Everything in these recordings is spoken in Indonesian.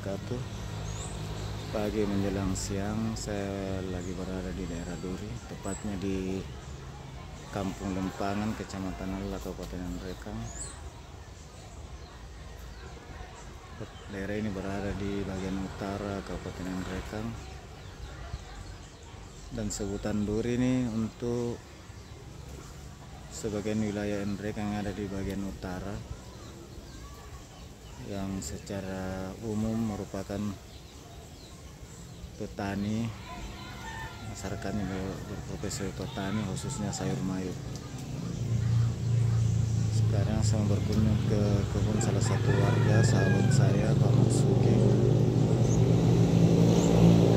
wabarakatuh. Pagi menjelang siang, saya lagi berada di daerah Duri, tepatnya di Kampung Lempangan, Kecamatan Nalla, Kabupaten Nrekang. Daerah ini berada di bagian utara Kabupaten Nrekang, dan sebutan Duri ini untuk sebagian wilayah Nrekang yang ada di bagian utara, yang secara umum merupakan petani, masyarakatnya berprofesi petani, khususnya sayur mayur. Sekarang saya berkunjung ke kebun salah satu warga sahabat saya, Pak Marsuki,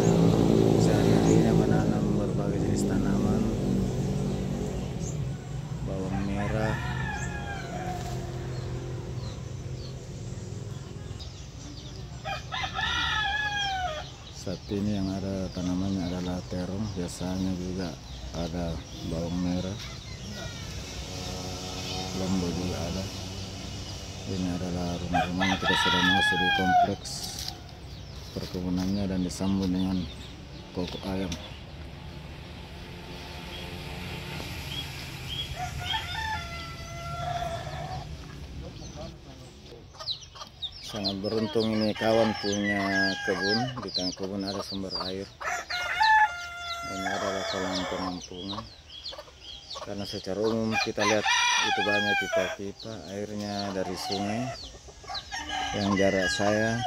yang sehari-harinya menanam berbagai jenis tanaman, bawang merah, saat ini yang ada tanamannya adalah terong, biasanya juga ada bawang merah, lombok juga ada. Ini adalah rumah-rumahnya, kita sudah masuk di kompleks perkebunannya dan disambut dengan kokok ayam. Sangat beruntung ini kawan punya kebun, di tengah kebun ada sumber air. Ini adalah kolam penampungan, karena secara umum kita lihat itu banyak pipa-pipa airnya dari sungai, yang jarak saya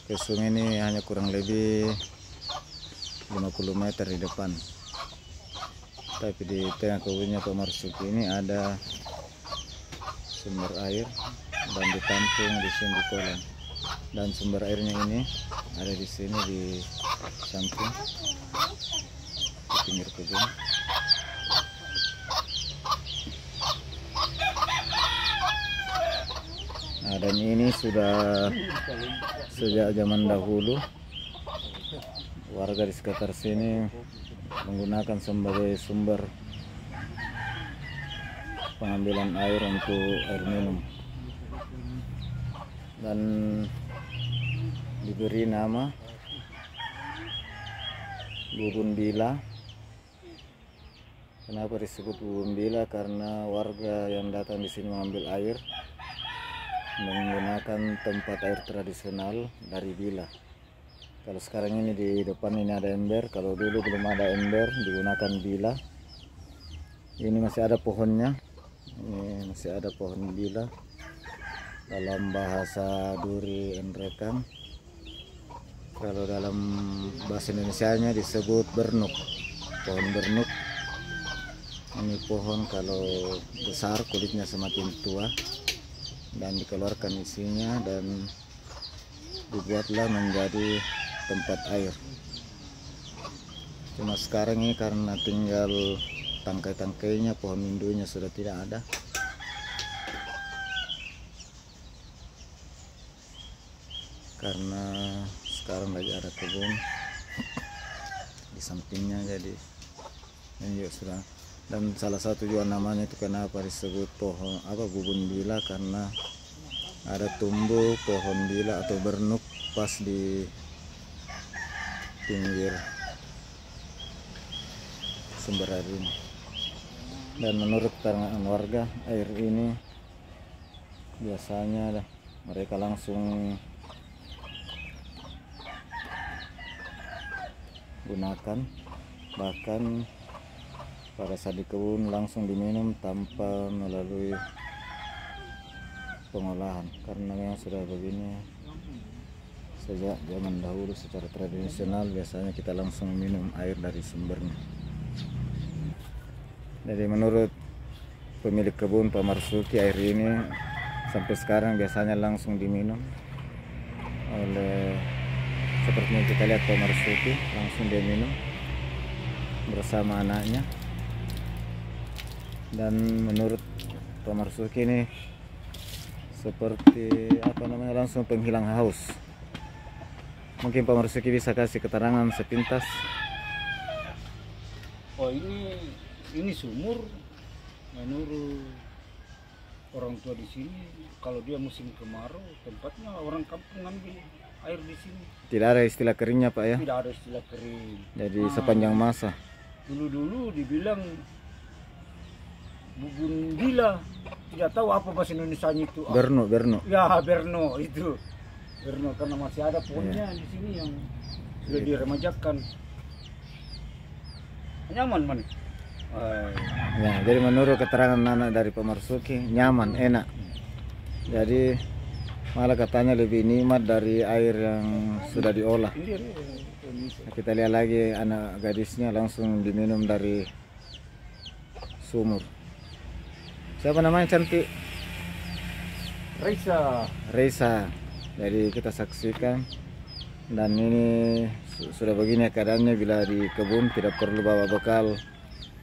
ke sungai ini hanya kurang lebih 50 meter di depan. Tapi di tengah kebunnya Pak Marsuki ini ada sumber air dan ditampung di sini di kolam, dan sumber airnya ini ada di sini di samping di pinggir kebun. Nah, dan ini sudah sejak zaman dahulu warga di sekitar sini menggunakan sebagai sumber pengambilan air untuk air minum, dan diberi nama Bubun Bila. Kenapa disebut Bubun Bila? Karena warga yang datang di sini mengambil air menggunakan tempat air tradisional dari Bila. Kalau sekarang ini di depan ini ada ember, kalau dulu belum ada ember digunakan Bila. Ini masih ada pohonnya, ini masih ada pohon Bila. Dalam bahasa Duri Nrekang, kalau dalam bahasa Indonesianya disebut bernuk, pohon bernuk. Ini pohon kalau besar kulitnya semakin tua, dan dikeluarkan isinya dan dibuatlah menjadi tempat air. Cuma sekarang ini karena tinggal tangkai-tangkainya, pohon mindunya sudah tidak ada. Karena sekarang lagi ada kebun di sampingnya, jadi ini juga sudah. Dan salah satu juga namanya itu kenapa disebut pohon Bubun Bila, karena ada tumbuh pohon bila atau bernuk pas di pinggir sumber air ini. Dan menurut keterangan warga, air ini biasanya mereka langsung gunakan, bahkan pada saat di kebun langsung diminum tanpa melalui pengolahan, karena memang sudah begini sejak zaman dahulu. Secara tradisional biasanya kita langsung minum air dari sumbernya. Jadi menurut pemilik kebun Pak Marsuki, air ini sampai sekarang biasanya langsung diminum oleh, seperti yang kita lihat Pak Marsuki langsung dia minum bersama anaknya. Dan menurut Pak Marsuki ini seperti langsung penghilang haus. Mungkin Pak Marsuki bisa kasih keterangan sepintas. Oh, ini sumur menurut orang tua di sini. Kalau dia musim kemarau, tempatnya orang kampung ngambil air di sini. Tidak ada istilah keringnya Pak ya? Tidak ada istilah kering. Jadi sepanjang masa. Dulu dibilang bubun gila, tidak tahu apa bahasa Indonesianya itu. Berno. Ya Berno itu. Berno karena masih ada pohonnya di sini yang sudah diremajakan. Nyaman man. Ya, jadi menurut keterangan anak dari Pak Marsuki nyaman, enak. Jadi malah katanya lebih nikmat dari air yang sudah diolah. Kita lihat lagi anak gadisnya langsung diminum dari sumur. Siapa namanya cantik? Reisa. Jadi kita saksikan, dan ini sudah begini keadaannya bila di kebun, tidak perlu bawa bekal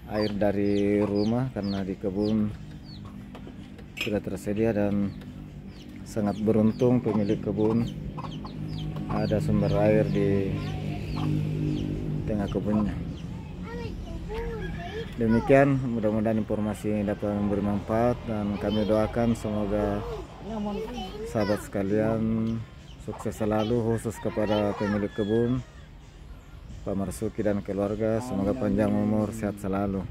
air dari rumah karena di kebun sudah tersedia, dan sangat beruntung pemilik kebun ada sumber air di tengah kebunnya. Demikian, mudah-mudahan informasi ini dapat memberi manfaat, dan kami doakan semoga sahabat sekalian sukses selalu, khusus kepada pemilik kebun Pak Marsuki dan keluarga. Semoga panjang umur, sehat selalu,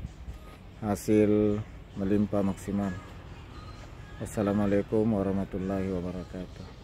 hasil melimpah maksimal. Wassalamualaikum warahmatullahi wabarakatuh.